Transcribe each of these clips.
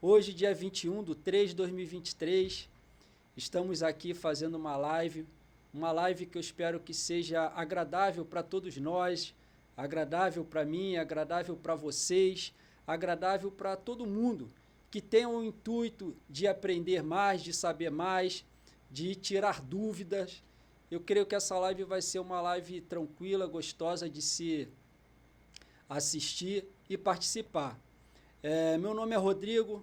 Hoje, dia 21/3/2023, estamos aqui fazendo uma live que eu espero que seja agradável para todos nós, agradável para mim, agradável para vocês, agradável para todo mundo que tenha o intuito de aprender mais, de saber mais, de tirar dúvidas. Eu creio que essa live vai ser uma live tranquila, gostosa de se assistir e participar. Meu nome é Rodrigo,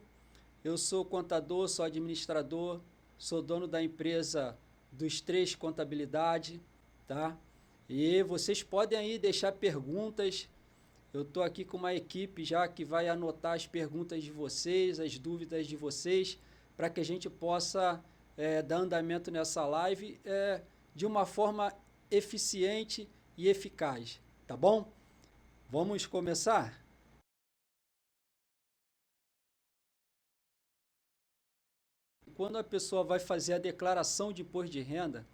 eu sou contador, sou administrador, sou dono da empresa dos Três Contabilidade, tá? E vocês podem aí deixar perguntas. Eu estou aqui com uma equipe já que vai anotar as perguntas de vocês, as dúvidas de vocês, para que a gente possa dar andamento nessa live de uma forma eficiente e eficaz, tá bom? Vamos começar? Quando a pessoa vai fazer a declaração de imposto de renda,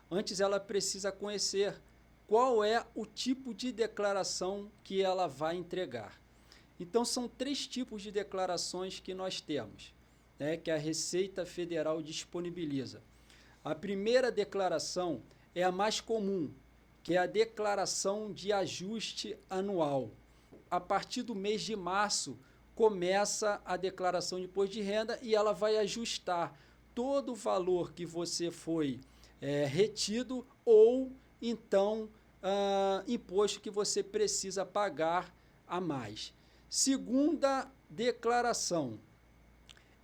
antes ela precisa conhecer qual é o tipo de declaração que ela vai entregar. Então, são 3 tipos de declarações que nós temos, né, que a Receita Federal disponibiliza. A primeira declaração é a mais comum, que é a declaração de ajuste anual. A partir do mês de março, começa a declaração de imposto de renda e ela vai ajustar todo o valor que você foi retido ou, então, imposto que você precisa pagar a mais. Segunda declaração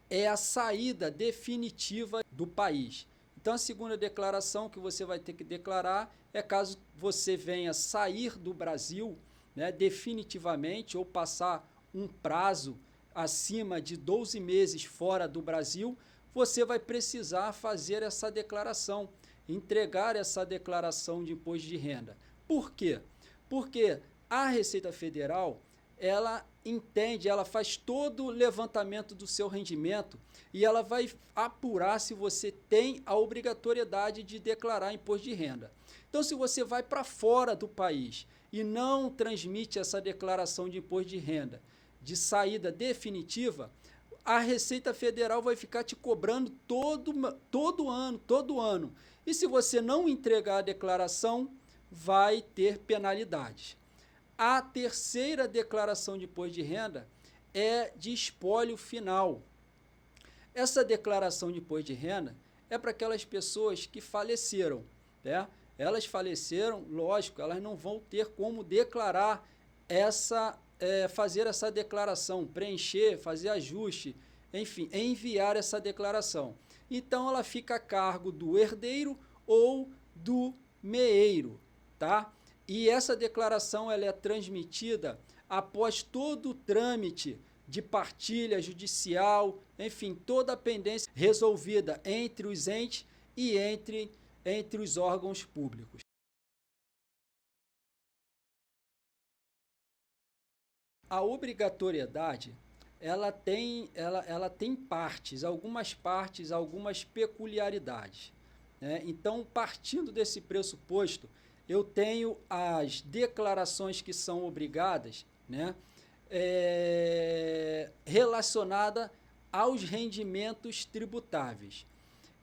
é a saída definitiva do país. Então, a segunda declaração que você vai ter que declarar é caso você venha sair do Brasil, né, definitivamente, ou passar um prazo acima de 12 meses fora do Brasil, você vai precisar fazer essa declaração, entregar essa declaração de imposto de renda. Por quê? Porque a Receita Federal, ela entende, ela faz todo o levantamento do seu rendimento e ela vai apurar se você tem a obrigatoriedade de declarar imposto de renda. Então, se você vai para fora do país e não transmite essa declaração de imposto de renda de saída definitiva, a Receita Federal vai ficar te cobrando todo ano. E se você não entregar a declaração, vai ter penalidades. A terceira declaração de imposto de renda é de espólio final. Essa declaração de imposto de renda é para aquelas pessoas que faleceram, né? Elas faleceram, lógico, elas não vão ter como declarar fazer essa declaração, preencher, fazer ajuste, enfim, enviar essa declaração. Então, ela fica a cargo do herdeiro ou do meeiro, tá? E essa declaração ela é transmitida após todo o trâmite de partilha judicial, enfim, toda a pendência resolvida entre os entes e entre os órgãos públicos. A obrigatoriedade ela tem partes, algumas peculiaridades, né? Então, partindo desse pressuposto, eu tenho as declarações que são obrigadas, né, relacionada aos rendimentos tributáveis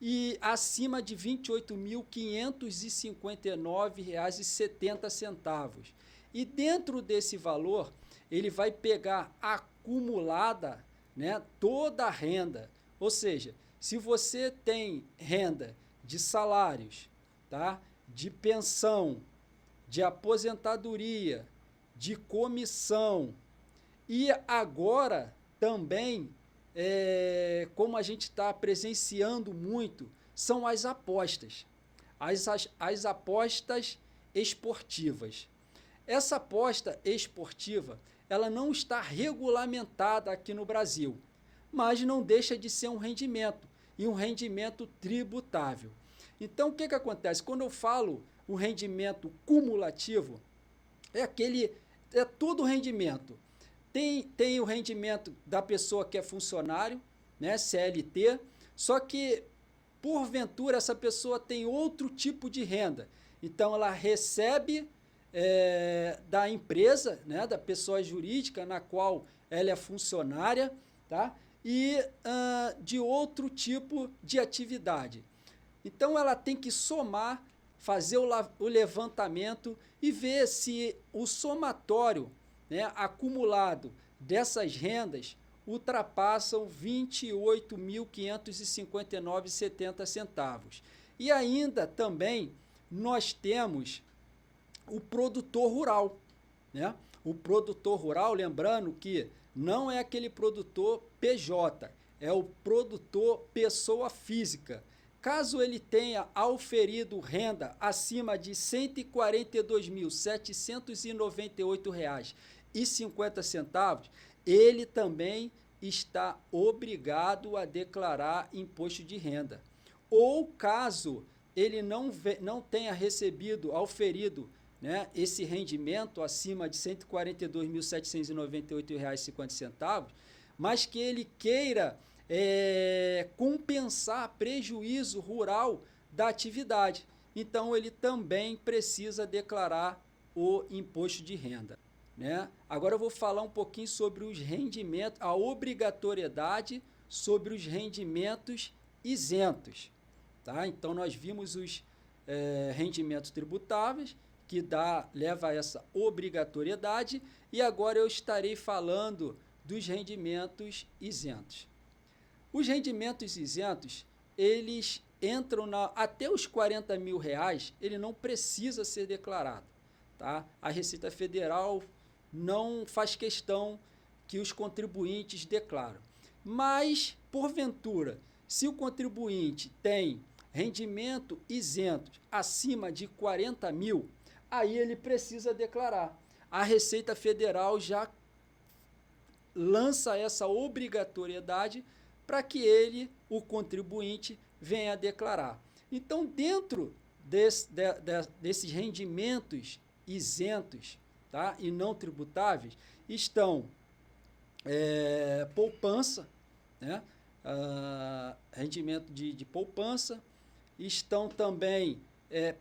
e acima de R$ 28.559,70. E dentro desse valor, ele vai pegar acumulada, né, toda a renda. Ou seja, se você tem renda de salários, tá, de pensão, de aposentadoria, de comissão e agora também, como a gente está presenciando muito, são as apostas, as apostas esportivas. Essa aposta esportiva, ela não está regulamentada aqui no Brasil, mas não deixa de ser um rendimento, e um rendimento tributável. Então, o que acontece? Quando eu falo o rendimento cumulativo, é todo rendimento. Tem o rendimento da pessoa que é funcionário, né, CLT, só que, porventura, essa pessoa tem outro tipo de renda. Então, ela recebe da empresa, né, da pessoa jurídica na qual ela é funcionária, tá? e de outro tipo de atividade. Então, ela tem que somar, fazer o levantamento e ver se o somatório, né, acumulado dessas rendas ultrapassam R$ 28.559,70. E ainda também nós temos o produtor rural, né? O produtor rural, lembrando que não é aquele produtor PJ, é o produtor pessoa física. Caso ele tenha auferido renda acima de R$ 142.798,50, ele também está obrigado a declarar imposto de renda. Ou caso ele não tenha recebido, auferido, né, esse rendimento acima de R$ 142.798,50, mas que ele queira compensar prejuízo rural da atividade. Então, ele também precisa declarar o imposto de renda, né? Agora eu vou falar um pouquinho sobre os rendimentos, a obrigatoriedade sobre os rendimentos isentos. Tá? Então, nós vimos os rendimentos tributáveis, que leva a essa obrigatoriedade, e agora eu estarei falando dos rendimentos isentos. Os rendimentos isentos, eles entram até os R$ 40.000, ele não precisa ser declarado. Tá? A Receita Federal não faz questão que os contribuintes declaram. Mas, porventura, se o contribuinte tem rendimento isento acima de 40 mil, aí ele precisa declarar. A Receita Federal já lança essa obrigatoriedade para que ele, o contribuinte, venha declarar. Então, dentro desses rendimentos isentos, tá, e não tributáveis, estão poupança, né, rendimento de poupança, estão também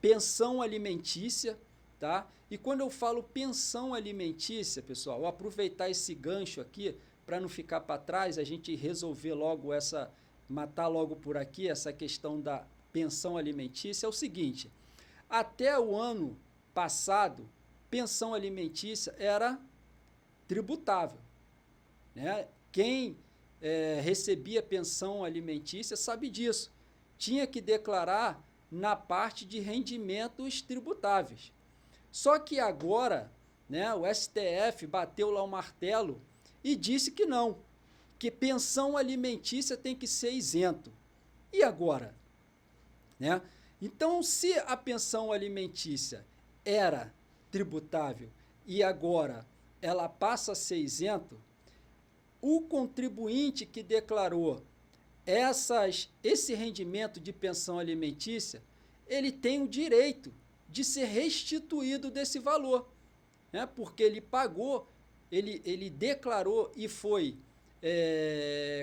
pensão alimentícia, tá? E quando eu falo pensão alimentícia, pessoal, vou aproveitar esse gancho aqui para não ficar para trás, a gente resolver logo matar logo por aqui essa questão da pensão alimentícia. É o seguinte, até o ano passado, pensão alimentícia era tributável, né? Quem recebia pensão alimentícia sabe disso. Tinha que declarar na parte de rendimentos tributáveis. Só que agora, né, o STF bateu lá o martelo e disse que não, que pensão alimentícia tem que ser isento. E agora? Né? Então, se a pensão alimentícia era tributável e agora ela passa a ser isento, o contribuinte que declarou esse rendimento de pensão alimentícia, ele tem o direito de ser restituído desse valor, né? Porque ele pagou, ele declarou e foi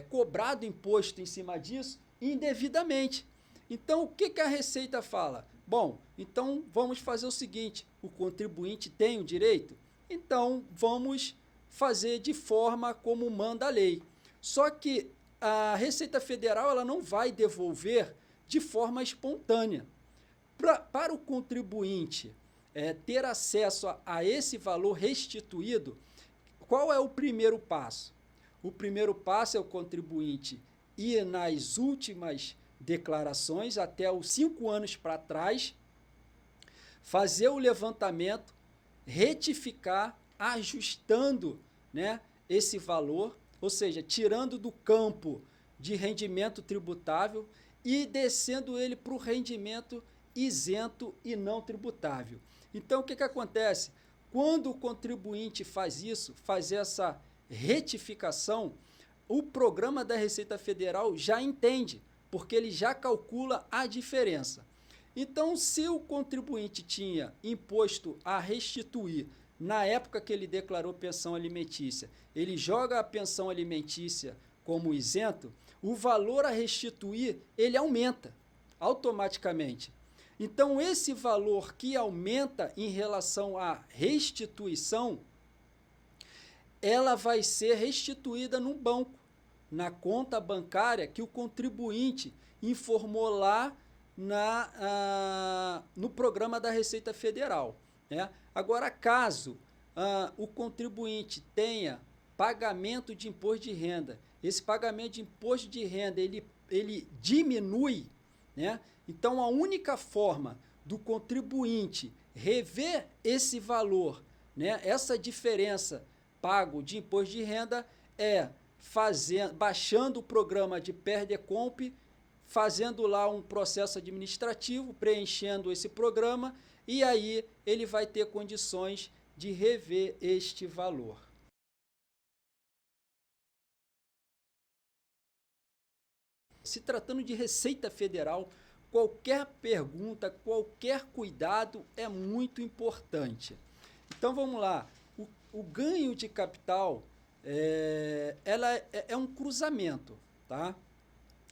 cobrado imposto em cima disso indevidamente. Então, o que a Receita fala? Bom, então vamos fazer o seguinte, o contribuinte tem o direito? Então, vamos fazer de forma como manda a lei. Só que a Receita Federal ela não vai devolver de forma espontânea. Para o contribuinte ter acesso a esse valor restituído, qual é o primeiro passo? O primeiro passo é o contribuinte ir nas últimas declarações, até os 5 anos para trás, fazer o levantamento, retificar, ajustando, né, esse valor, ou seja, tirando do campo de rendimento tributável e descendo ele para o rendimento isento e não tributável. Então, o que acontece? Quando o contribuinte faz isso, faz essa retificação, o programa da Receita Federal já entende, porque ele já calcula a diferença. Então, se o contribuinte tinha imposto a restituir na época que ele declarou pensão alimentícia, ele joga a pensão alimentícia como isento, o valor a restituir, ele aumenta automaticamente. Então, esse valor que aumenta em relação à restituição, ela vai ser restituída num banco, na conta bancária que o contribuinte informou lá no programa da Receita Federal, né? Agora, caso o contribuinte tenha pagamento de imposto de renda, esse pagamento de imposto de renda ele diminui, né? Então, a única forma do contribuinte rever esse valor, né, essa diferença pago de imposto de renda é baixando o programa de PERDECOMP, fazendo lá um processo administrativo, preenchendo esse programa, e aí ele vai ter condições de rever este valor. Se tratando de Receita Federal, qualquer pergunta, qualquer cuidado é muito importante. Então vamos lá, o ganho de capital é um cruzamento, tá?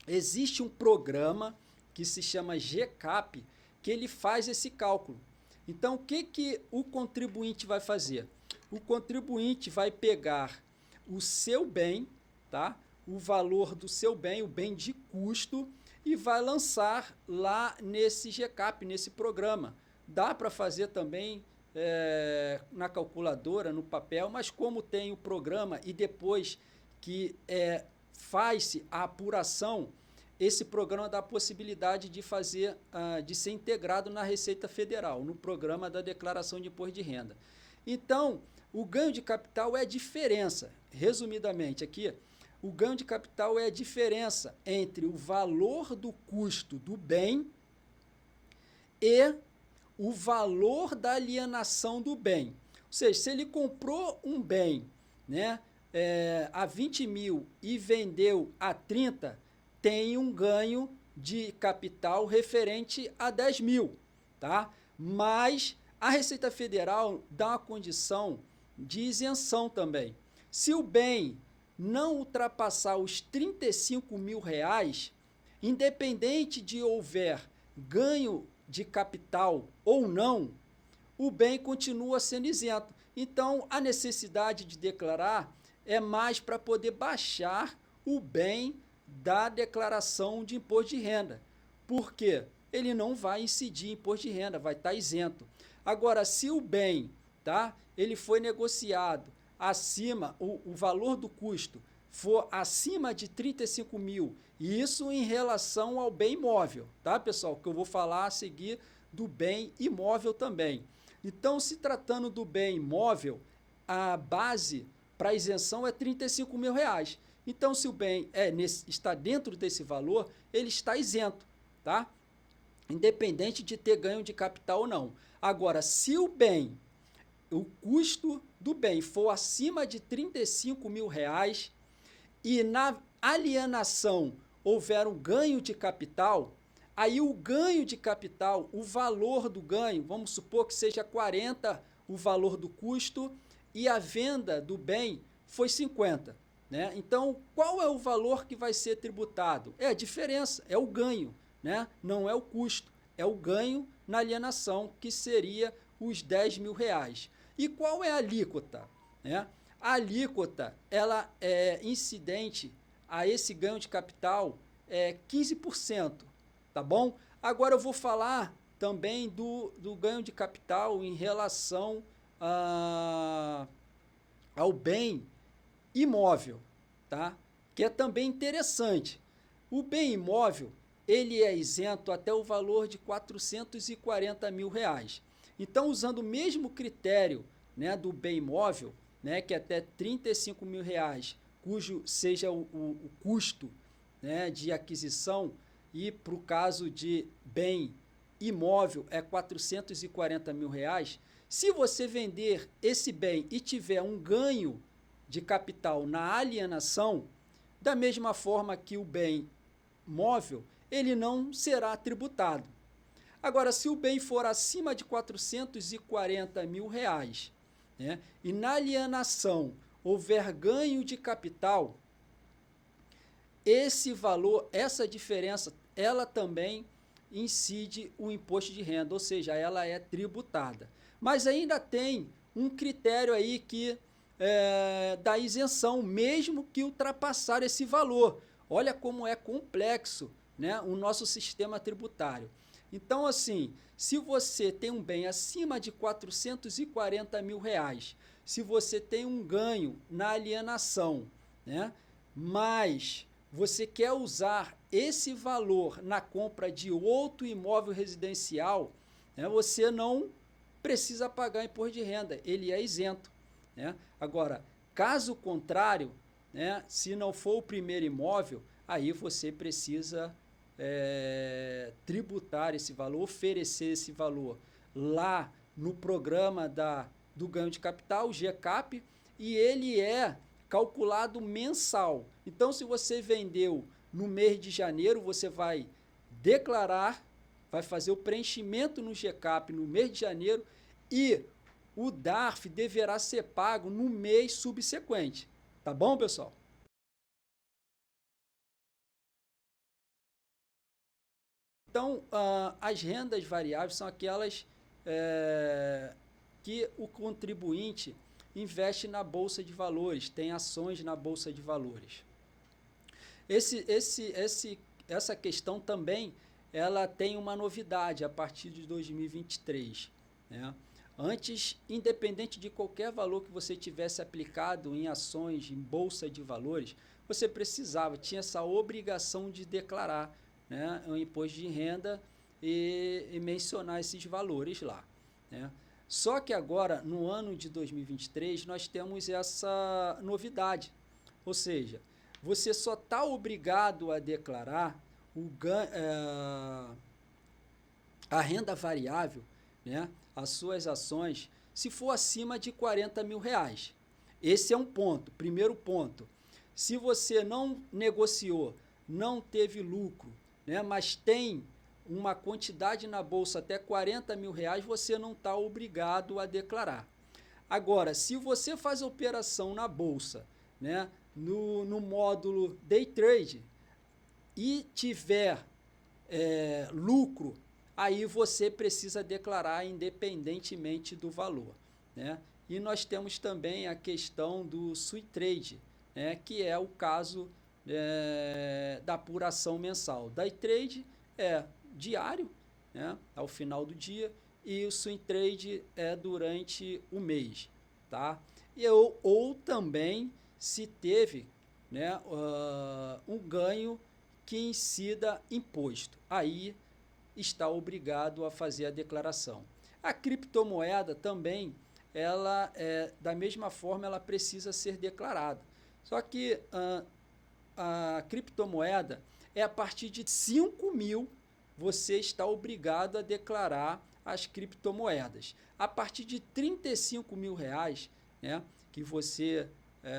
Existe um programa que se chama GCAP, que ele faz esse cálculo. Então, o que o contribuinte vai fazer? O contribuinte vai pegar o seu bem, tá? O valor do seu bem, o bem de custo, e vai lançar lá nesse GCAP, nesse programa. Dá para fazer também na calculadora, no papel, mas como tem o programa e depois que faz-se a apuração, esse programa dá a possibilidade de de ser integrado na Receita Federal, no programa da Declaração de Imposto de Renda. Então, o ganho de capital é a diferença, resumidamente aqui, o ganho de capital é a diferença entre o valor do custo do bem e o valor da alienação do bem. Ou seja, se ele comprou um bem, né, a 20 mil e vendeu a 30, tem um ganho de capital referente a 10 mil, tá? Mas a Receita Federal dá uma condição de isenção também. Se o bem não ultrapassar os 35 mil reais, independente de houver ganho de capital ou não, o bem continua sendo isento. Então, a necessidade de declarar é mais para poder baixar o bem da declaração de imposto de renda. Por quê? Ele não vai incidir em imposto de renda, vai estar isento. Agora, se o bem, tá, ele foi negociado acima, o valor do custo for acima de 35 mil, e isso em relação ao bem imóvel, tá, pessoal? Que eu vou falar a seguir do bem imóvel também. Então, se tratando do bem imóvel, a base para isenção é 35 mil reais. Então, se o bem está dentro desse valor, ele está isento, tá? Independente de ter ganho de capital ou não. Agora, se o custo do bem for acima de 35 mil reais e na alienação houver um ganho de capital, aí o ganho de capital, o valor do ganho, vamos supor que seja 40 o valor do custo e a venda do bem foi 50. Né? Então, qual é o valor que vai ser tributado? É a diferença, é o ganho, né? Não é o custo, é o ganho na alienação, que seria os 10 mil reais. E qual é a alíquota? Né? A alíquota, ela é incidente a esse ganho de capital, 15%, tá bom? Agora eu vou falar também do ganho de capital em relação ao bem imóvel, tá? Que é também interessante. O bem imóvel, ele é isento até o valor de 440 mil reais. Então, usando o mesmo critério, né, do bem imóvel, né, que é até 35 mil reais, cujo seja o custo, né, de aquisição, e para o caso de bem imóvel é 440 mil reais, se você vender esse bem e tiver um ganho de capital na alienação, da mesma forma que o bem móvel, ele não será tributado. Agora, se o bem for acima de 440 mil reais, né, e na alienação houver ganho de capital, esse valor, essa diferença, ela também incide o imposto de renda, ou seja, ela é tributada. Mas ainda tem um critério aí que da isenção, mesmo que ultrapassar esse valor. Olha como é complexo, né, o nosso sistema tributário. Então, assim, se você tem um bem acima de 440 mil reais, se você tem um ganho na alienação, né, mas você quer usar esse valor na compra de outro imóvel residencial, né, você não precisa pagar imposto de renda, ele é isento. Né? Agora, caso contrário, né, se não for o primeiro imóvel, aí você precisa tributar esse valor, oferecer esse valor lá no programa do ganho de capital, o GCAP, e ele é calculado mensal. Então, se você vendeu no mês de janeiro, você vai declarar, vai fazer o preenchimento no GCAP no mês de janeiro e o DARF deverá ser pago no mês subsequente. Tá bom, pessoal? Então, as rendas variáveis são aquelas que o contribuinte investe na Bolsa de Valores, tem ações na Bolsa de Valores. Essa questão também ela tem uma novidade a partir de 2023. Né? Antes, independente de qualquer valor que você tivesse aplicado em ações, em Bolsa de Valores, você tinha essa obrigação de declarar, né, o imposto de renda e mencionar esses valores lá. Né? Só que agora, no ano de 2023, nós temos essa novidade, ou seja, você só está obrigado a declarar a renda variável, né, as suas ações, se for acima de 40 mil reais. Esse é um ponto, primeiro ponto. Se você não negociou, não teve lucro, né, mas tem uma quantidade na bolsa até 40 mil reais, você não está obrigado a declarar. Agora, se você faz operação na bolsa, né, no módulo Day Trade e tiver lucro, aí você precisa declarar independentemente do valor. Né? E nós temos também a questão do Swing Trade, né, que é o caso da apuração mensal. Day Trade é diário, né, ao final do dia, e o Swing Trade é durante o mês. Tá? Ou também se teve, né, um ganho que incida imposto. Aí está obrigado a fazer a declaração. A criptomoeda também, ela da mesma forma, ela precisa ser declarada. Só que a criptomoeda é a partir de 5 mil você está obrigado a declarar as criptomoedas. A partir de 35 mil reais, né, que você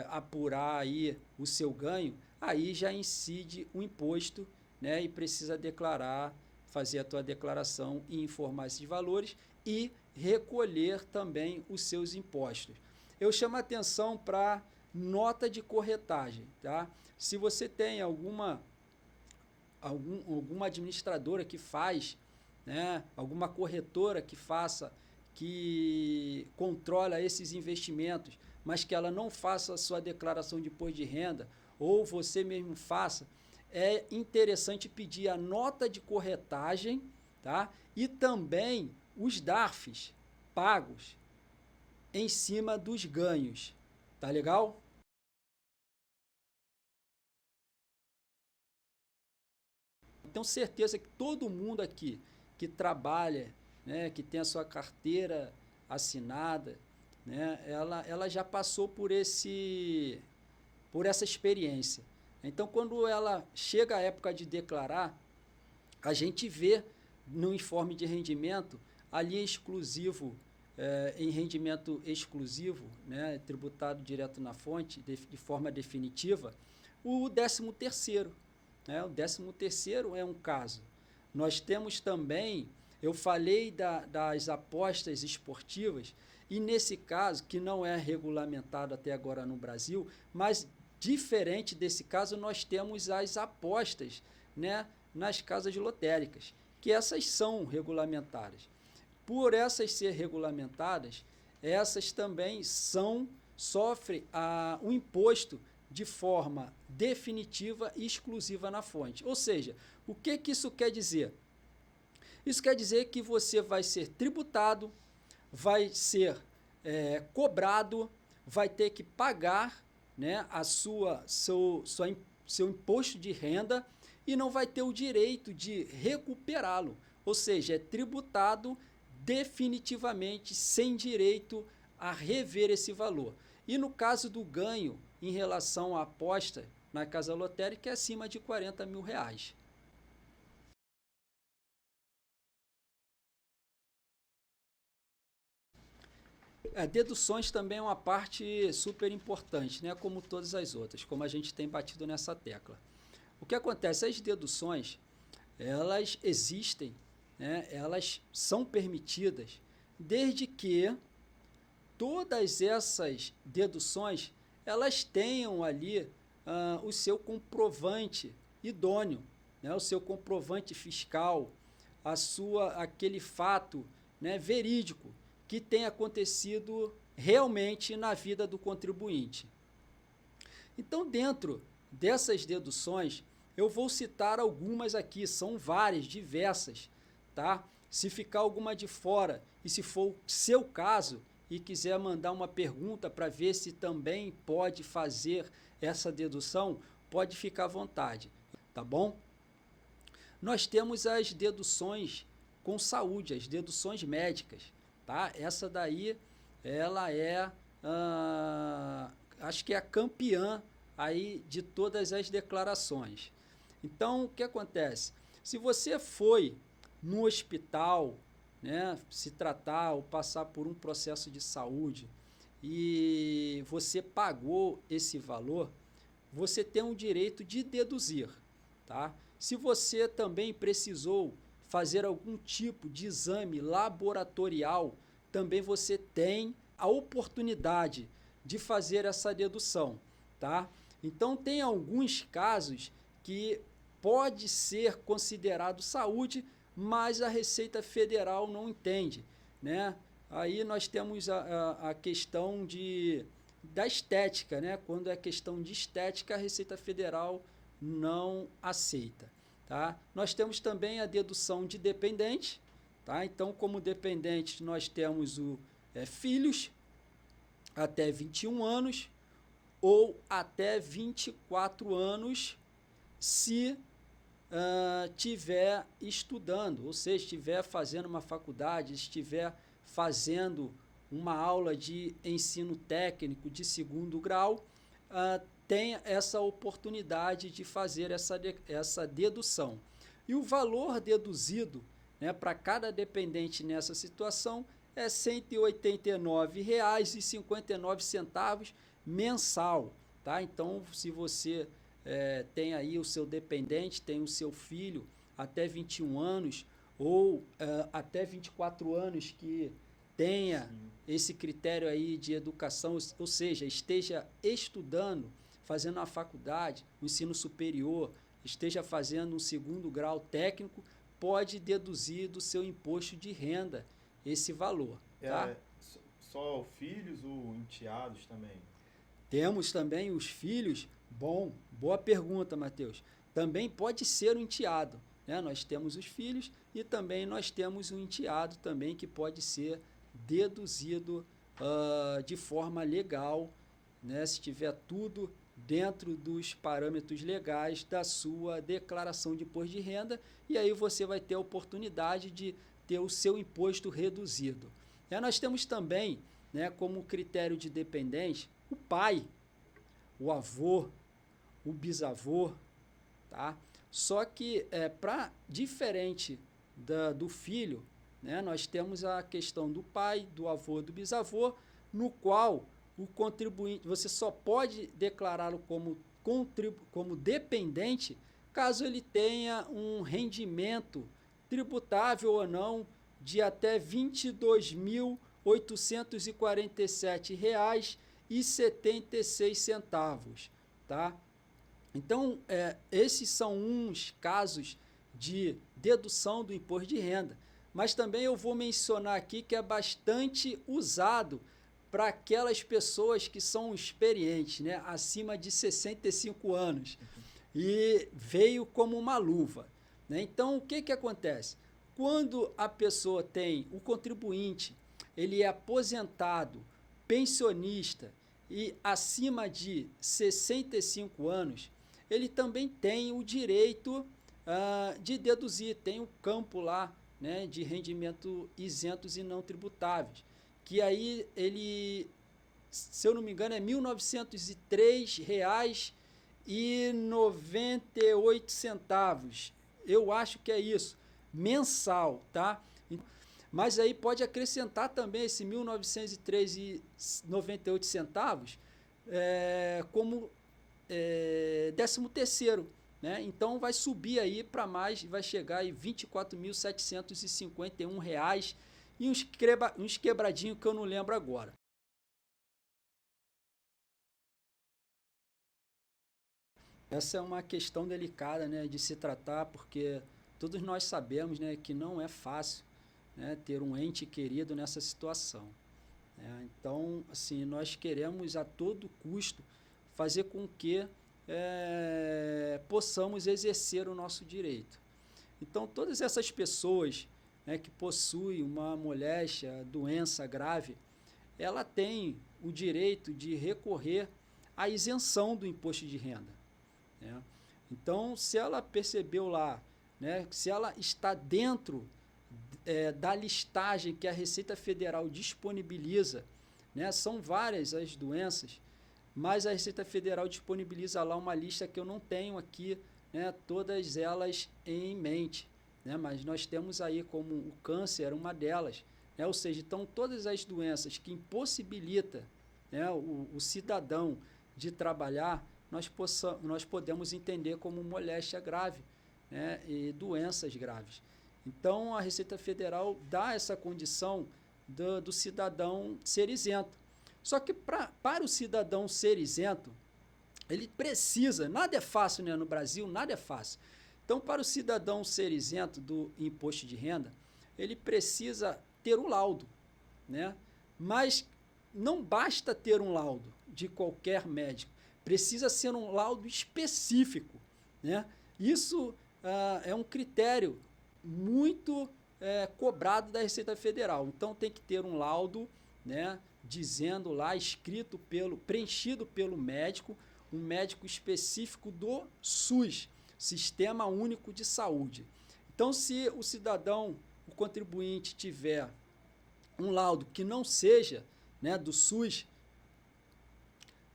apurar aí o seu ganho, aí já incide o imposto, né, e precisa declarar, fazer a tua declaração e informar esses valores e recolher também os seus impostos. Eu chamo a atenção para nota de corretagem, tá? Se você tem alguma administradora que faz, né, alguma corretora que controla esses investimentos, mas que ela não faça a sua declaração de imposto de renda, ou você mesmo faça, é interessante pedir a nota de corretagem, tá? E também os DARFs pagos em cima dos ganhos. Tá legal? Tenho certeza que todo mundo aqui que trabalha, né, que tem a sua carteira assinada, né, ela já passou por essa experiência. Então, quando ela chega a época de declarar, a gente vê no informe de rendimento, ali exclusivo, em rendimento exclusivo, né, tributado direto na fonte, de forma definitiva, o 13º. Né? O 13º é um caso. Nós temos também, eu falei das apostas esportivas, e nesse caso, que não é regulamentado até agora no Brasil, mas diferente desse caso, nós temos as apostas, né, nas casas lotéricas, que essas são regulamentadas. Por essas ser regulamentadas, essas também são sofre o imposto de forma definitiva e exclusiva na fonte. Ou seja, o que isso quer dizer? Isso quer dizer que você vai ser tributado, vai ser cobrado, vai ter que pagar, né, seu imposto de renda e não vai ter o direito de recuperá-lo. Ou seja, é tributado definitivamente sem direito a rever esse valor. E no caso do ganho em relação à aposta na casa lotérica é acima de R$40 mil. Deduções também é uma parte super importante, né? Como todas as outras, como a gente tem batido nessa tecla. O que acontece? As deduções, elas existem, né? Elas são permitidas, desde que todas essas deduções, elas tenham ali o seu comprovante idôneo, né? O seu comprovante fiscal, aquele fato, né, verídico, que tem acontecido realmente na vida do contribuinte. Então, dentro dessas deduções, eu vou citar algumas aqui, são várias, diversas, tá? Se ficar alguma de fora e se for o seu caso e quiser mandar uma pergunta para ver se também pode fazer essa dedução, pode ficar à vontade, tá bom? Nós temos as deduções com saúde, as deduções médicas, tá? Essa daí, ela é, acho que é a campeã aí de todas as declarações. Então, o que acontece? Se você foi no hospital, né, se tratar ou passar por um processo de saúde e você pagou esse valor, você tem o direito de deduzir, tá? Se você também precisou fazer algum tipo de exame laboratorial, também você tem a oportunidade de fazer essa dedução, tá? Então, tem alguns casos que pode ser considerado saúde, mas a Receita Federal não entende, né? Aí nós temos a questão da estética, né? Quando é questão de estética, a Receita Federal não aceita, tá? Nós temos também a dedução de dependente, tá? Então, como dependente, nós temos filhos até 21 anos ou até 24 anos se estiver estudando, ou seja, estiver fazendo uma faculdade, estiver fazendo uma aula de ensino técnico de segundo grau, tem essa oportunidade de fazer essa dedução. E o valor deduzido, né, para cada dependente nessa situação é R$ 189,59 mensal, tá? Então, se você tem aí o seu dependente, tem o seu filho até 21 anos ou até 24 anos que tenha esse critério aí de educação, ou seja, esteja estudando, fazendo uma faculdade, um ensino superior, esteja fazendo um segundo grau técnico, pode deduzir do seu imposto de renda esse valor. Tá? Só filhos ou enteados também? Temos também os filhos. Boa pergunta, Matheus. Também pode ser um enteado, né? Nós temos os filhos e também nós temos um enteado também que pode ser deduzido de forma legal, né? Se tiver tudo dentro dos parâmetros legais da sua declaração de imposto de renda, e aí você vai ter a oportunidade de ter o seu imposto reduzido. Nós temos também, né, como critério de dependente, o pai, o avô, o bisavô, tá? Só que, diferente do filho, né, nós temos a questão do pai, do avô, do bisavô, no qual o contribuinte, você só pode declará-lo como dependente caso ele tenha um rendimento tributável ou não de até R$ 22.847,76, tá? Então, esses são uns casos de dedução do imposto de renda, mas também eu vou mencionar aqui que é bastante usado para aquelas pessoas que são experientes, né, acima de 65 anos, e veio como uma luva, né? Então, o que acontece? Quando a pessoa tem, o contribuinte, ele é aposentado, pensionista e acima de 65 anos, ele também tem o direito de deduzir, tem o campo lá, né, de rendimento isentos e não tributáveis, que aí ele, se eu não me engano, é R$ 1.903,98. Eu acho que é isso, mensal, tá? Mas aí pode acrescentar também esse R$ 1.903,98 como 13º, né? Então vai subir aí para mais, vai chegar em R$ 24.751 e uns quebradinhos que eu não lembro agora. Essa é uma questão delicada, né, de se tratar, porque todos nós sabemos, né, que não é fácil, né, ter um ente querido nessa situação, né? Então, assim, nós queremos a todo custo fazer com que possamos exercer o nosso direito. Então, todas essas pessoas, né, que possuem uma moléstia, doença grave, ela tem o direito de recorrer à isenção do imposto de renda, né? Então, se ela percebeu lá, né, se ela está dentro da listagem que a Receita Federal disponibiliza, né, são várias as doenças, mas a Receita Federal disponibiliza lá uma lista que eu não tenho aqui, né, todas elas em mente, né, mas nós temos aí como o câncer uma delas, né, ou seja, então todas as doenças que impossibilitam, né, o cidadão de trabalhar, nós podemos entender como moléstia grave, né, e doenças graves. Então, a Receita Federal dá essa condição do cidadão ser isento. Só que para o cidadão ser isento, ele precisa, nada é fácil, né, no Brasil, nada é fácil. Então, para o cidadão ser isento do imposto de renda, ele precisa ter o laudo, né? Mas não basta ter um laudo de qualquer médico, precisa ser um laudo específico, né? Isso é um critério muito cobrado da Receita Federal. Então tem que ter um laudo, né, dizendo lá, preenchido pelo médico, um médico específico do SUS, Sistema Único de Saúde. Então, se o cidadão, o contribuinte, tiver um laudo que não seja, né, do SUS,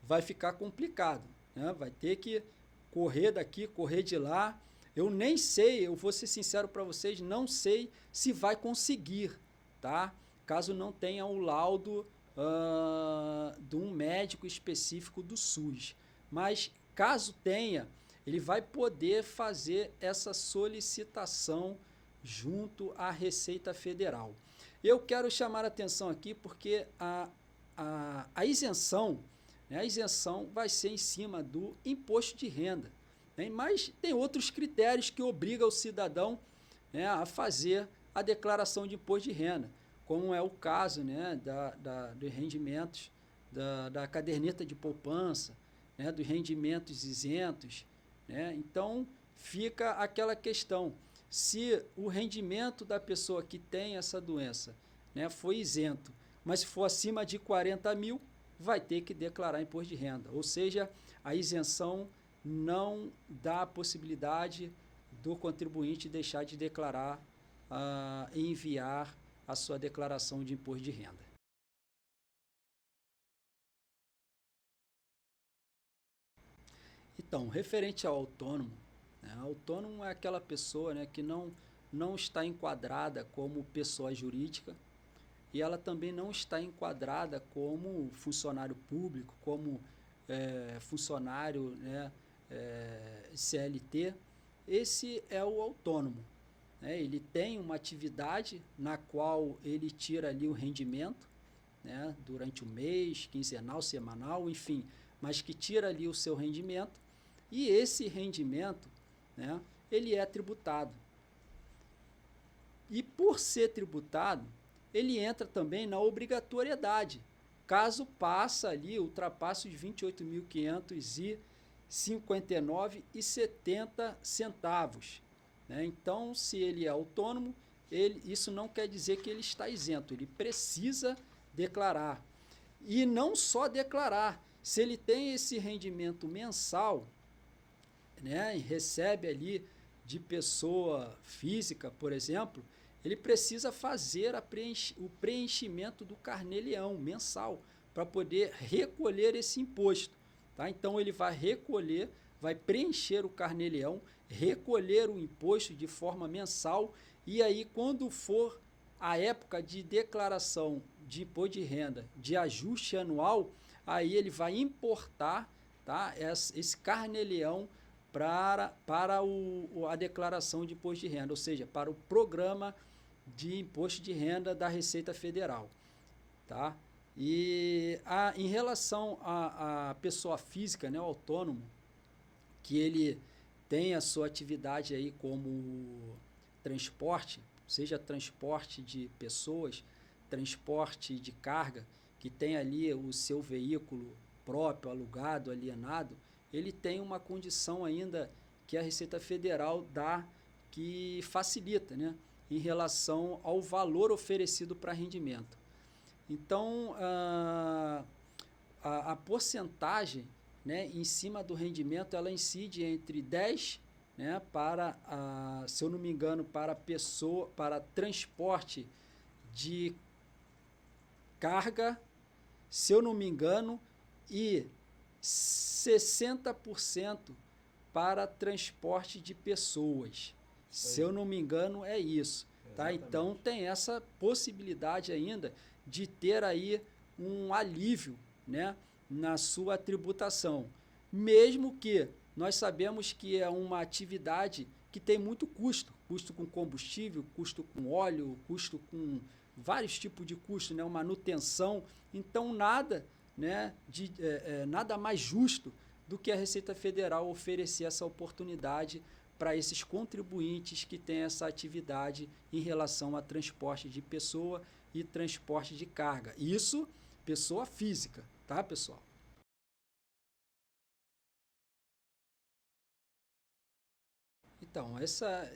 vai ficar complicado, né? Vai ter que correr daqui, correr de lá. Eu nem sei, eu vou ser sincero para vocês, não sei se vai conseguir, tá? Caso não tenha o laudo de um médico específico do SUS. Mas caso tenha, ele vai poder fazer essa solicitação junto à Receita Federal. Eu quero chamar a atenção aqui porque a isenção, né, a isenção vai ser em cima do imposto de renda, né? Mas tem outros critérios que obrigam o cidadão, né, a fazer a declaração de imposto de renda, como é o caso, né, dos rendimentos, da caderneta de poupança, né, dos rendimentos isentos, né? Então, fica aquela questão, se o rendimento da pessoa que tem essa doença, né, foi isento, mas se for acima de 40 mil, vai ter que declarar imposto de renda, ou seja, a isenção não dá a possibilidade do contribuinte deixar de declarar e enviar a sua declaração de imposto de renda. Então, referente ao autônomo, né, autônomo é aquela pessoa, né, que não está enquadrada como pessoa jurídica e ela também não está enquadrada como funcionário público, como funcionário, né, CLT. Esse é o autônomo, né? Ele tem uma atividade na qual ele tira ali o rendimento, né, durante o mês, quinzenal, semanal, enfim, mas que tira ali o seu rendimento e esse rendimento, né, ele é tributado. E por ser tributado, ele entra também na obrigatoriedade, caso passa ali, ultrapasse os R$ 28.559,70, né? Então, se ele é autônomo, isso não quer dizer que ele está isento, ele precisa declarar. E não só declarar, se ele tem esse rendimento mensal, né, e recebe ali de pessoa física, por exemplo, ele precisa fazer o preenchimento do carnê-leão mensal para poder recolher esse imposto. Tá? Então, ele vai recolher, vai preencher o carnê-leão, recolher o imposto de forma mensal, e aí, quando for a época de declaração de imposto de renda de ajuste anual, aí ele vai importar, tá, esse carnê-leão para a declaração de imposto de renda, ou seja, para o programa de imposto de renda da Receita Federal. Tá? E em relação à pessoa física, né, o autônomo, que ele tem a sua atividade aí como transporte, seja transporte de pessoas, transporte de carga, que tem ali o seu veículo próprio, alugado, alienado, ele tem uma condição ainda que a Receita Federal dá, que facilita, né, em relação ao valor oferecido para rendimento. Então, a porcentagem, né, em cima do rendimento, ela incide entre 10%, né, se eu não me engano, para transporte de carga, se eu não me engano, e 60% para transporte de pessoas. Se eu não me engano, é isso. Tá? Então, tem essa possibilidade ainda de ter aí um alívio, né, na sua tributação. Mesmo que nós sabemos que é uma atividade que tem muito custo. Custo com combustível, custo com óleo, custo com vários tipos de custo, né, manutenção. Então, nada, né, nada mais justo do que a Receita Federal oferecer essa oportunidade para esses contribuintes que têm essa atividade em relação a transporte de pessoa e transporte de carga. Isso, pessoa física, tá, pessoal? Então,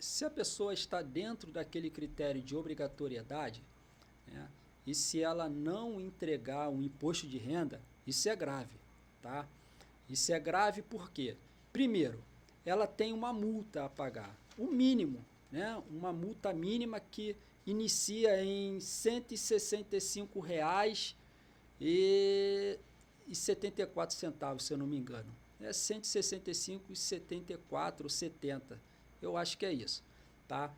se a pessoa está dentro daquele critério de obrigatoriedade, né, e se ela não entregar um imposto de renda, isso é grave, tá? Isso é grave porque, primeiro, ela tem uma multa a pagar, o mínimo, né? Uma multa mínima que inicia em R$ 165,74, se eu não me engano. É R$ 165,74 ou 70, eu acho que é isso, tá?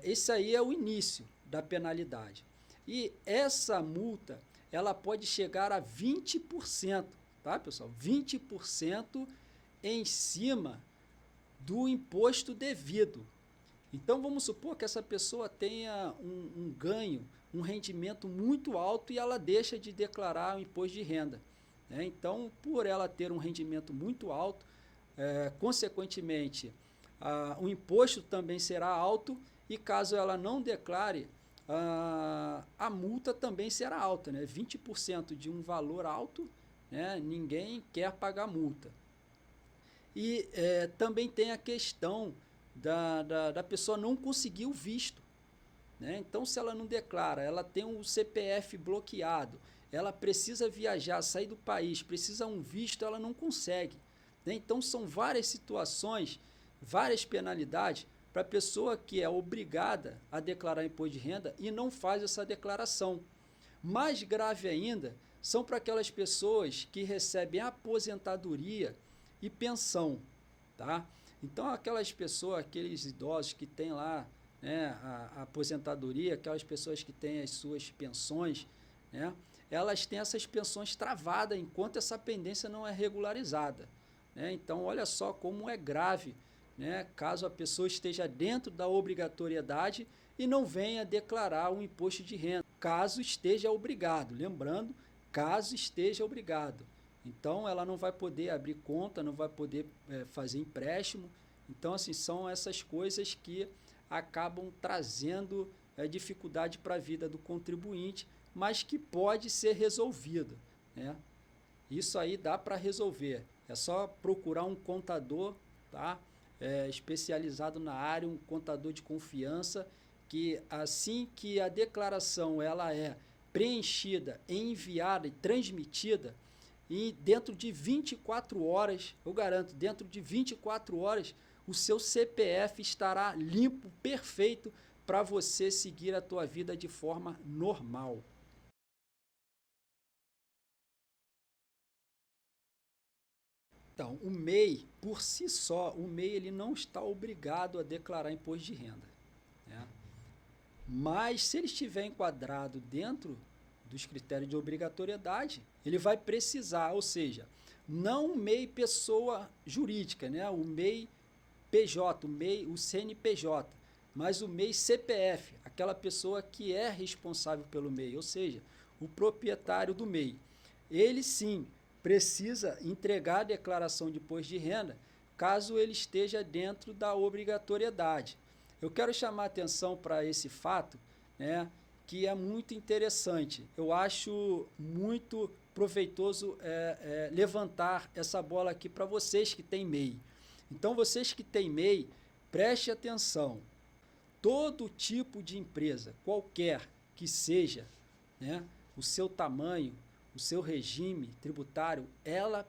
Esse aí é o início da penalidade. E essa multa, ela pode chegar a 20%, tá, pessoal? 20% em cima do imposto devido. Então, vamos supor que essa pessoa tenha um ganho, um rendimento muito alto e ela deixa de declarar o imposto de renda, né? Então, por ela ter um rendimento muito alto, consequentemente, o imposto também será alto e caso ela não declare, a multa também será alta, né? 20% de um valor alto, né? Ninguém quer pagar multa. E também tem a questão da pessoa não conseguir o visto, né? Então, se ela não declara, ela tem um CPF bloqueado, ela precisa viajar, sair do país, precisa um visto, ela não consegue, né? Então, são várias situações, várias penalidades para a pessoa que é obrigada a declarar imposto de renda e não faz essa declaração. Mais grave ainda são para aquelas pessoas que recebem aposentadoria e pensão, tá? Então, aquelas pessoas, aqueles idosos que têm lá, né, a aposentadoria, aquelas pessoas que têm as suas pensões, né, elas têm essas pensões travadas enquanto essa pendência não é regularizada, né? Então, olha só como é grave, né, caso a pessoa esteja dentro da obrigatoriedade e não venha declarar um imposto de renda, caso esteja obrigado, lembrando, caso esteja obrigado. Então, ela não vai poder abrir conta, não vai poder fazer empréstimo. Então, assim, são essas coisas que acabam trazendo dificuldade para a vida do contribuinte, mas que pode ser resolvido, né? Isso aí dá para resolver. É só procurar um contador, tá? Especializado na área, um contador de confiança, que assim que a declaração ela é preenchida, enviada e transmitida, e dentro de 24 horas, eu garanto, dentro de 24 horas, o seu CPF estará limpo, perfeito, para você seguir a tua vida de forma normal. Então, o MEI, por si só, o MEI ele não está obrigado a declarar imposto de renda, né? Mas, se ele estiver enquadrado dentro dos critérios de obrigatoriedade, ele vai precisar, ou seja, não o MEI pessoa jurídica, né? O MEI PJ, o CNPJ, mas o MEI CPF, aquela pessoa que é responsável pelo MEI, ou seja, o proprietário do MEI. Ele sim precisa entregar a declaração de imposto de renda, caso ele esteja dentro da obrigatoriedade. Eu quero chamar a atenção para esse fato, né, que é muito interessante. Eu acho muito proveitoso levantar essa bola aqui para vocês que têm MEI. Então, vocês que têm MEI, preste atenção. Todo tipo de empresa, qualquer que seja, né, o seu tamanho, o seu regime tributário, ela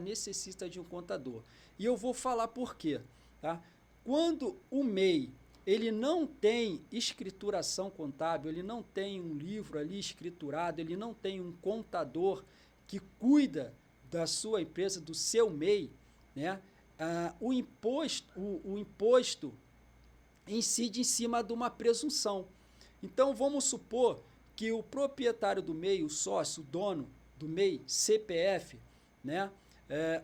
necessita de um contador. E eu vou falar por quê, tá? Quando o MEI ele não tem escrituração contábil, ele não tem um livro ali escriturado, ele não tem um contador que cuida da sua empresa, do seu MEI, né? O imposto incide em cima de uma presunção. Então, vamos supor que o proprietário do MEI, o sócio, o dono do MEI, CPF, né,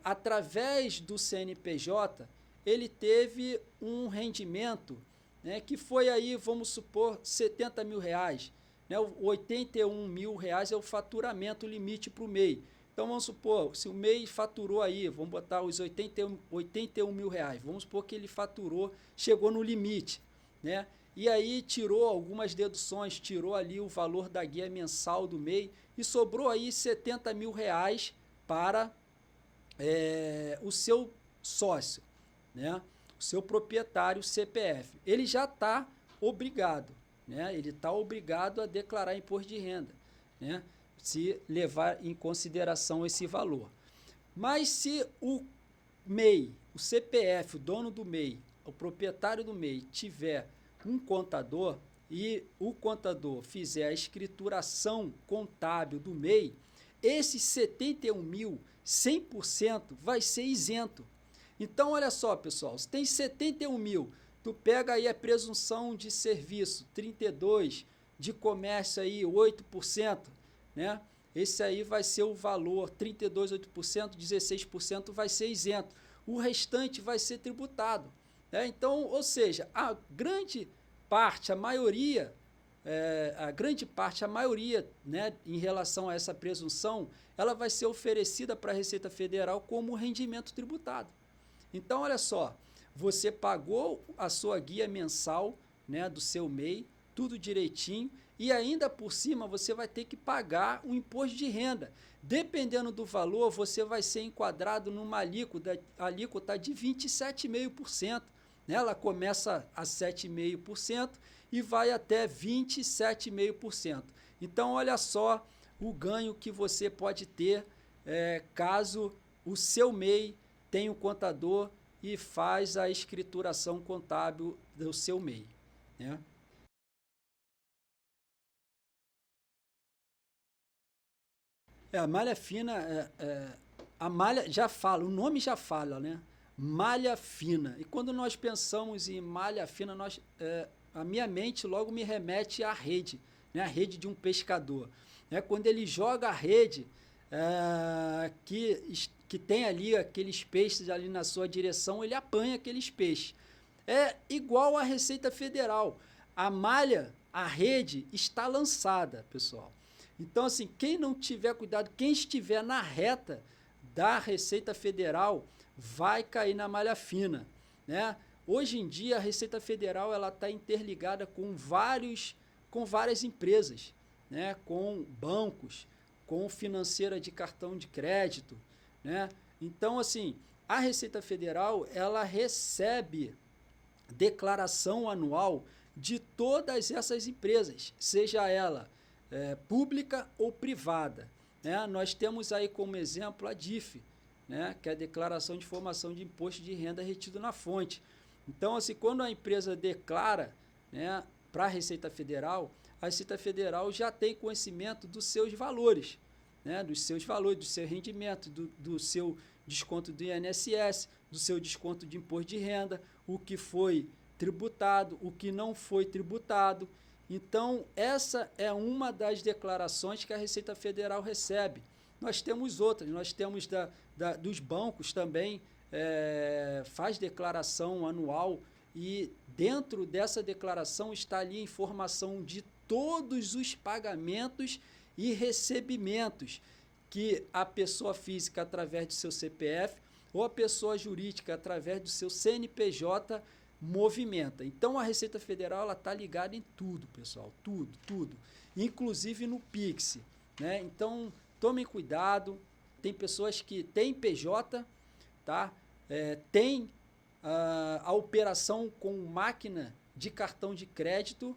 através do CNPJ, ele teve um rendimento, né, que foi aí, vamos supor, 70 mil reais. Né, 81 mil reais é o faturamento limite para o MEI. Então, vamos supor, se o MEI faturou aí, vamos botar os 81 mil reais, vamos supor que ele faturou, chegou no limite, né? E aí tirou algumas deduções, tirou ali o valor da guia mensal do MEI e sobrou aí 70 mil reais para o seu sócio, né? O seu proprietário CPF. Ele já está obrigado, né? Ele está obrigado a declarar imposto de renda, né? Se levar em consideração esse valor. Mas se o MEI, o CPF, o dono do MEI, o proprietário do MEI tiver um contador e o contador fizer a escrituração contábil do MEI, esses 71 mil, 100% vai ser isento. Então, olha só, pessoal, se tem 71 mil, tu pega aí a presunção de serviço, 32%, de comércio aí, 8%, né? Esse aí vai ser o valor, 32,8%, 16% vai ser isento. O restante vai ser tributado. Né? Então, ou seja, a grande parte, a maioria, né, em relação a essa presunção, ela vai ser oferecida para a Receita Federal como rendimento tributado. Então, olha só, você pagou a sua guia mensal, né, do seu MEI, tudo direitinho, e ainda por cima você vai ter que pagar um imposto de renda. Dependendo do valor, você vai ser enquadrado numa alíquota de 27,5%. Né? Ela começa a 7,5% e vai até 27,5%. Então, olha só o ganho que você pode ter caso o seu MEI tenha um contador e faz a escrituração contábil do seu MEI. Né? A malha fina, a malha já fala, o nome já fala, né? Malha fina. E quando nós pensamos em malha fina, a minha mente logo me remete à rede, né? A rede de um pescador. Né? Quando ele joga a rede, que tem ali aqueles peixes ali na sua direção, ele apanha aqueles peixes. É igual à Receita Federal. A malha, a rede está lançada, pessoal. Então, assim, quem não tiver cuidado, quem estiver na reta da Receita Federal, vai cair na malha fina, né? Hoje em dia, a Receita Federal ela está interligada com várias empresas, né, com bancos, com financeira de cartão de crédito, né? Então, assim, a Receita Federal, ela recebe declaração anual de todas essas empresas, seja ela pública ou privada, né? Nós temos aí como exemplo a DIF, né, que é a Declaração de Informação de Imposto de Renda Retido na Fonte. Então, assim, quando a empresa declara, né, para a Receita Federal já tem conhecimento dos seus valores, né, dos seus valores, do seu rendimento, do seu desconto do INSS, do seu desconto de imposto de renda, o que foi tributado, o que não foi tributado. Então, essa é uma das declarações que a Receita Federal recebe. Nós temos outras, nós temos dos bancos também, faz declaração anual e dentro dessa declaração está ali a informação de todos os pagamentos e recebimentos que a pessoa física, através do seu CPF, ou a pessoa jurídica, através do seu CNPJ, movimenta. Então, a Receita Federal está ligada em tudo, pessoal, tudo, inclusive no Pix, né? Então, tomem cuidado, tem pessoas que têm PJ, tá? Tem a operação com máquina de cartão de crédito,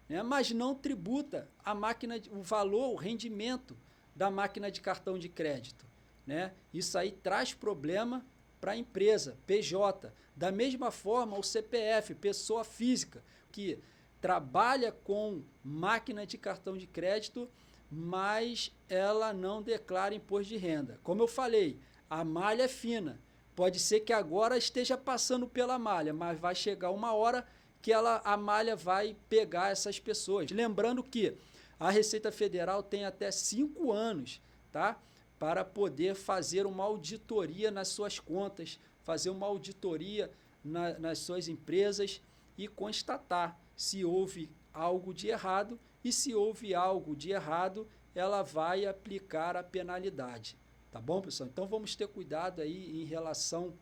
né? Mas não tributa a máquina, o valor, o rendimento da máquina de cartão de crédito, né? Isso aí traz problema para a empresa, PJ. Da mesma forma, o CPF, pessoa física, que trabalha com máquina de cartão de crédito, mas ela não declara imposto de renda. Como eu falei, a malha é fina. Pode ser que agora esteja passando pela malha, mas vai chegar uma hora que a malha vai pegar essas pessoas. Lembrando que a Receita Federal tem até 5 anos, tá? Para poder fazer uma auditoria nas suas contas, fazer uma auditoria nas suas empresas e constatar se houve algo de errado, e se houve algo de errado, ela vai aplicar a penalidade. Tá bom, pessoal? Então vamos ter cuidado aí em relação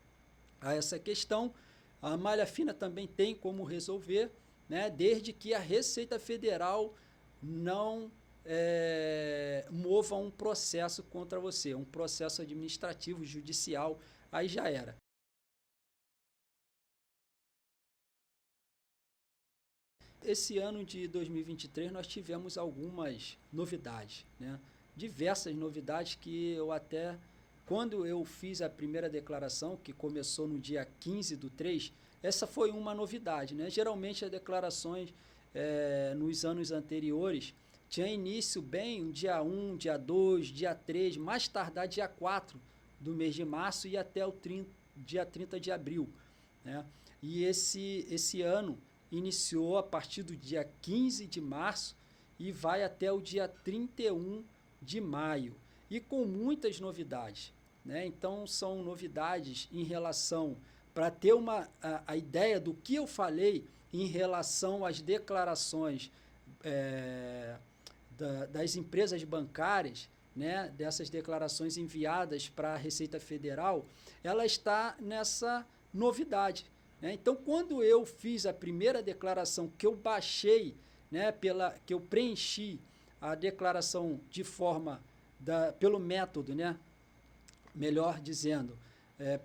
a essa questão. A malha fina também tem como resolver, né? Desde que a Receita Federal não mova um processo contra você, um processo administrativo, judicial, aí já era. Esse ano de 2023 nós tivemos algumas novidades, né? Diversas novidades que eu até, quando eu fiz a primeira declaração, que começou no dia 15/3, essa foi uma novidade, né? Geralmente as declarações nos anos anteriores tinha início bem no dia 1, dia 2, dia 3, mais tardar dia 4 do mês de março e até o dia 30 de abril, né? E esse ano iniciou a partir do dia 15 de março e vai até o dia 31 de maio, e com muitas novidades, né? Então, são novidades em relação, para ter a ideia do que eu falei em relação às declarações das empresas bancárias, né? Dessas declarações enviadas para a Receita Federal, ela está nessa novidade, né? Então, quando eu fiz a primeira declaração, que eu baixei, né, que eu preenchi a declaração de forma, pelo método, né, melhor dizendo,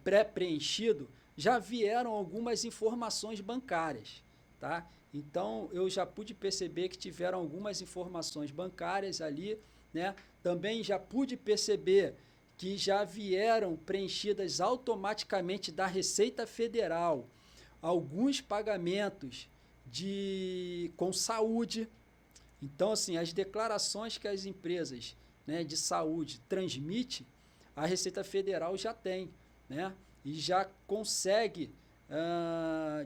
pré-preenchido, já vieram algumas informações bancárias, tá? Então, eu já pude perceber que tiveram algumas informações bancárias ali, né? Também já pude perceber que já vieram preenchidas automaticamente da Receita Federal alguns pagamentos com saúde. Então, assim, as declarações que as empresas, né, de saúde transmitem, a Receita Federal já tem, né? E já consegue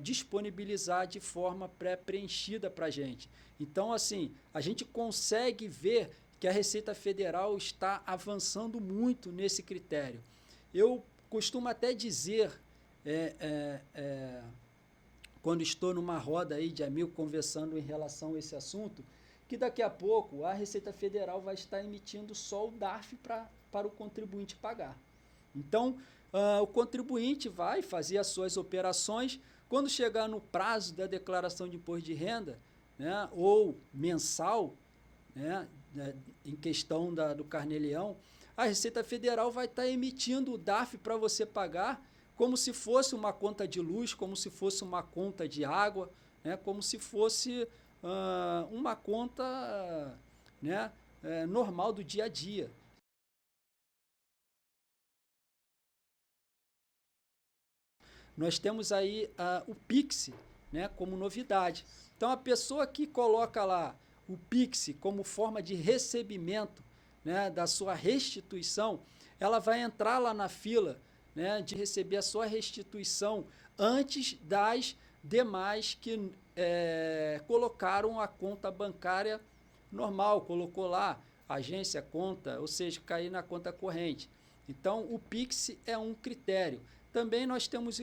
disponibilizar de forma pré-preenchida para a gente. Então, assim, a gente consegue ver que a Receita Federal está avançando muito nesse critério. Eu costumo até dizer, quando estou numa roda aí de amigos conversando em relação a esse assunto, que daqui a pouco a Receita Federal vai estar emitindo só o DARF para o contribuinte pagar. Então, o contribuinte vai fazer as suas operações, quando chegar no prazo da declaração de imposto de renda, né, ou mensal, né, né, em questão do Carnê-Leão, a Receita Federal vai estar emitindo o DARF para você pagar como se fosse uma conta de luz, como se fosse uma conta de água, né, como se fosse uma conta, né, normal do dia a dia. Nós temos aí o Pix, né, como novidade. Então, a pessoa que coloca lá o Pix como forma de recebimento, né, da sua restituição, ela vai entrar lá na fila, né, de receber a sua restituição antes das demais que colocaram a conta bancária normal, colocou lá agência, conta, ou seja, cair na conta corrente. Então, o Pix é um critério. Também nós temos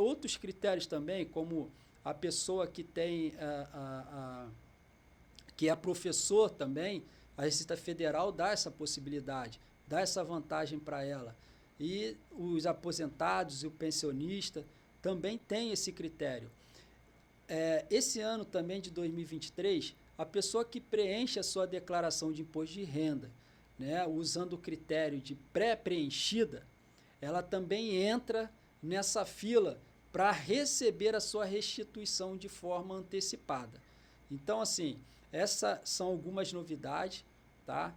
outros critérios também, como a pessoa que tem que é professor também, a Receita Federal dá essa possibilidade, dá essa vantagem para ela. E os aposentados e o pensionista também têm esse critério. Esse ano também de 2023, a pessoa que preenche a sua declaração de imposto de renda, né, usando o critério de pré-preenchida, ela também entra nessa fila para receber a sua restituição de forma antecipada. Então, assim, essas são algumas novidades, tá?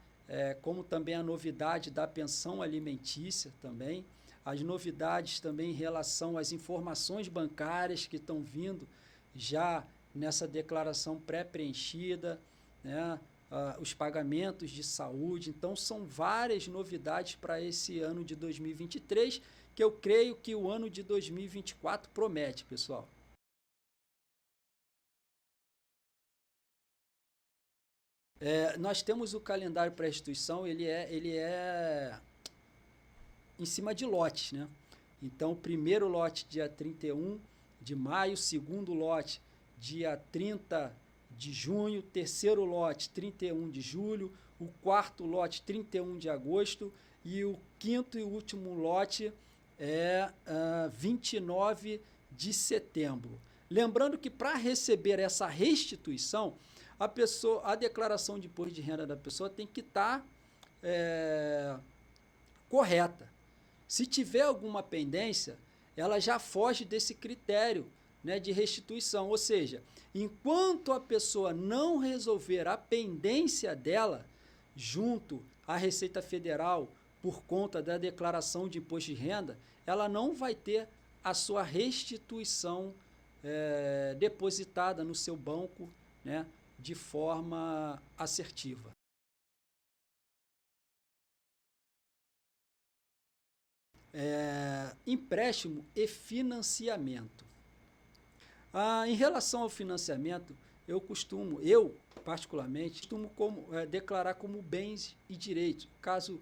Como também a novidade da pensão alimentícia também, as novidades também em relação às informações bancárias que estão vindo já nessa declaração pré-preenchida, né? Os pagamentos de saúde. Então, são várias novidades para esse ano de 2023, que eu creio que o ano de 2024 promete, pessoal. Nós temos o calendário para restituição, ele é em cima de lotes, né? Então, o primeiro lote dia 31 de maio, o segundo lote dia 30 de junho, terceiro lote 31 de julho, o quarto lote 31 de agosto e o quinto e último lote 29 de setembro. Lembrando que para receber essa restituição, a declaração de imposto de renda da pessoa tem que estar correta. Se tiver alguma pendência, ela já foge desse critério, né, de restituição. Ou seja, enquanto a pessoa não resolver a pendência dela junto à Receita Federal por conta da declaração de imposto de renda, ela não vai ter a sua restituição depositada no seu banco, né, de forma assertiva. Empréstimo e financiamento. Em relação ao financiamento, eu particularmente, costumo declarar como bens e direitos. Caso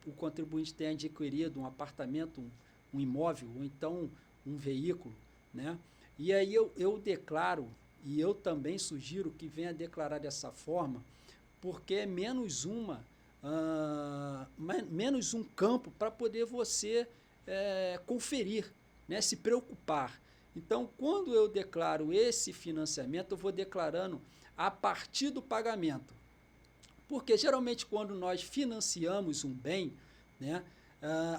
o contribuinte tenha adquirido um apartamento, um imóvel, ou então um veículo, né? E aí eu declaro, e eu também sugiro que venha declarar dessa forma, porque é menos um campo para poder você conferir, né? Se preocupar. Então, quando eu declaro esse financiamento, eu vou declarando a partir do pagamento. Porque, geralmente, quando nós financiamos um bem, né,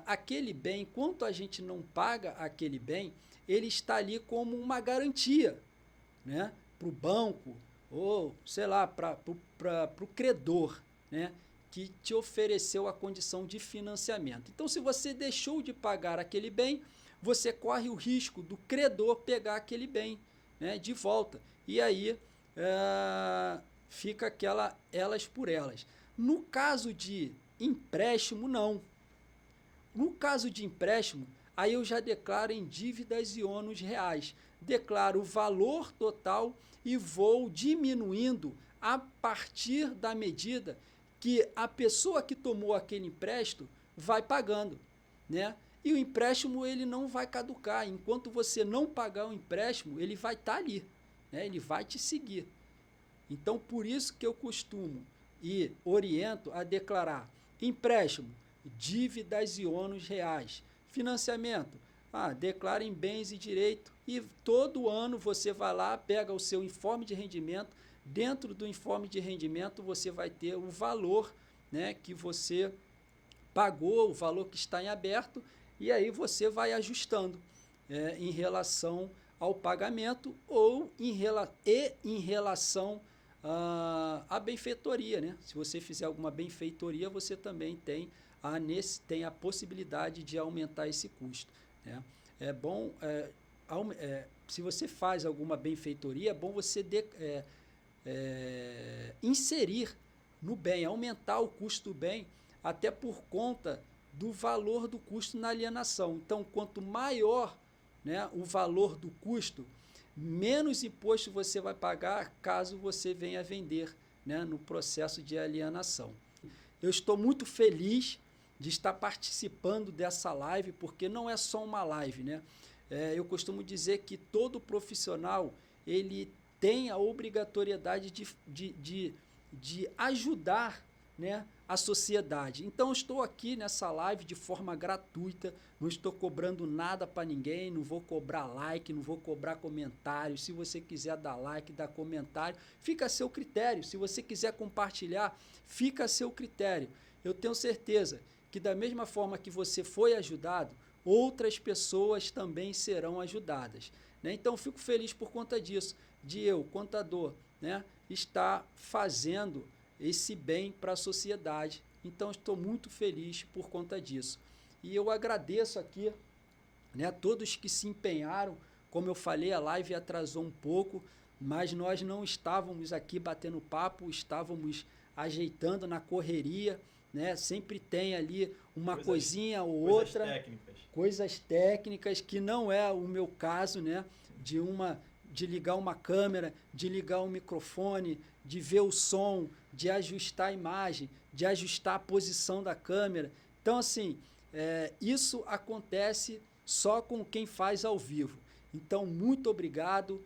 aquele bem, enquanto a gente não paga aquele bem, ele está ali como uma garantia, né, para o banco ou, sei lá, para o credor, né, que te ofereceu a condição de financiamento. Então, se você deixou de pagar aquele bem, você corre o risco do credor pegar aquele bem, né, de volta. E aí fica aquela elas por elas. No caso de empréstimo, não. No caso de empréstimo, aí eu já declaro em dívidas e ônus reais. Declaro o valor total e vou diminuindo a partir da medida que a pessoa que tomou aquele empréstimo vai pagando, né? E o empréstimo ele não vai caducar. Enquanto você não pagar o empréstimo, ele vai estar ali, né? Ele vai te seguir. Então, por isso que eu costumo e oriento a declarar empréstimo, dívidas e ônus reais. Financiamento, declara em bens e direito. E todo ano você vai lá, pega o seu informe de rendimento, dentro do informe de rendimento você vai ter o valor, né, que você pagou, o valor que está em aberto, e aí você vai ajustando em relação ao pagamento ou em relação à benfeitoria, né? Se você fizer alguma benfeitoria, você também tem a possibilidade de aumentar esse custo, né? É bom, se você faz alguma benfeitoria, é bom você inserir no bem, aumentar o custo do bem, até por conta do valor do custo na alienação. Então, quanto maior, né, o valor do custo, menos imposto você vai pagar caso você venha vender, né, no processo de alienação. Eu estou muito feliz de estar participando dessa live, porque não é só uma live, né? Eu costumo dizer que todo profissional ele tem a obrigatoriedade de ajudar, né, a sociedade. Então, estou aqui nessa live de forma gratuita, não estou cobrando nada para ninguém, não vou cobrar like, não vou cobrar comentário. Se você quiser dar like, dar comentário, fica a seu critério. Se você quiser compartilhar, fica a seu critério. Eu tenho certeza que da mesma forma que você foi ajudado, outras pessoas também serão ajudadas, né? Então, fico feliz por conta disso, de eu, contador, né, estar fazendo esse bem para a sociedade. Então, estou muito feliz por conta disso. E eu agradeço aqui, né, todos que se empenharam. Como eu falei, a live atrasou um pouco, mas nós não estávamos aqui batendo papo, estávamos ajeitando na correria, né? Sempre tem ali uma coisinha ou outra, coisas técnicas, que não é o meu caso, né? De ligar uma câmera, de ligar um microfone, de ver o som, de ajustar a imagem, de ajustar a posição da câmera. Então, assim, isso acontece só com quem faz ao vivo. Então, muito obrigado.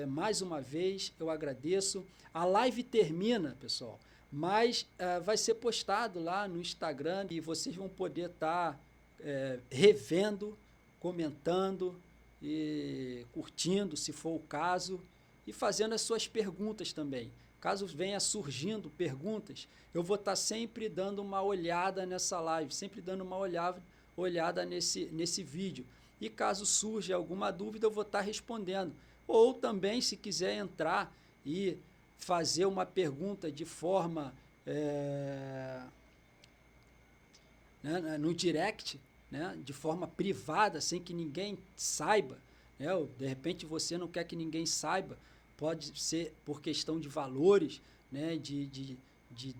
Mais uma vez, eu agradeço. A live termina, pessoal, mas vai ser postado lá no Instagram e vocês vão poder estar revendo, comentando e curtindo, se for o caso, e fazendo as suas perguntas também. Caso venha surgindo perguntas, eu vou estar sempre dando uma olhada nessa live, sempre dando uma olhada nesse vídeo. E caso surja alguma dúvida, eu vou estar respondendo. Ou também, se quiser entrar e fazer uma pergunta de forma no direct, né, de forma privada, sem que ninguém saiba, né, ou de repente você não quer que ninguém saiba, pode ser por questão de valores, né, de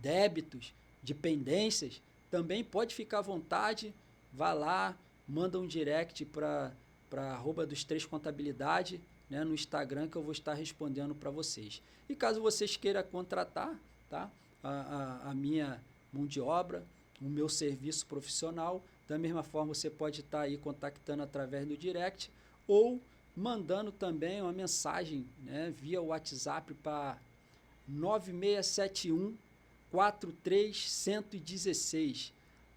débitos, de pendências, também pode ficar à vontade, vá lá, manda um direct para @dos3contabilidade, né, no Instagram, que eu vou estar respondendo para vocês. E caso vocês queiram contratar, tá, a minha mão de obra, o meu serviço profissional, da mesma forma você pode estar aí contactando através do direct ou mandando também uma mensagem, né, via WhatsApp para 9671 43116.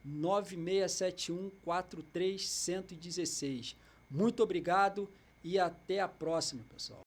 9671 43116. Muito obrigado e até a próxima, pessoal.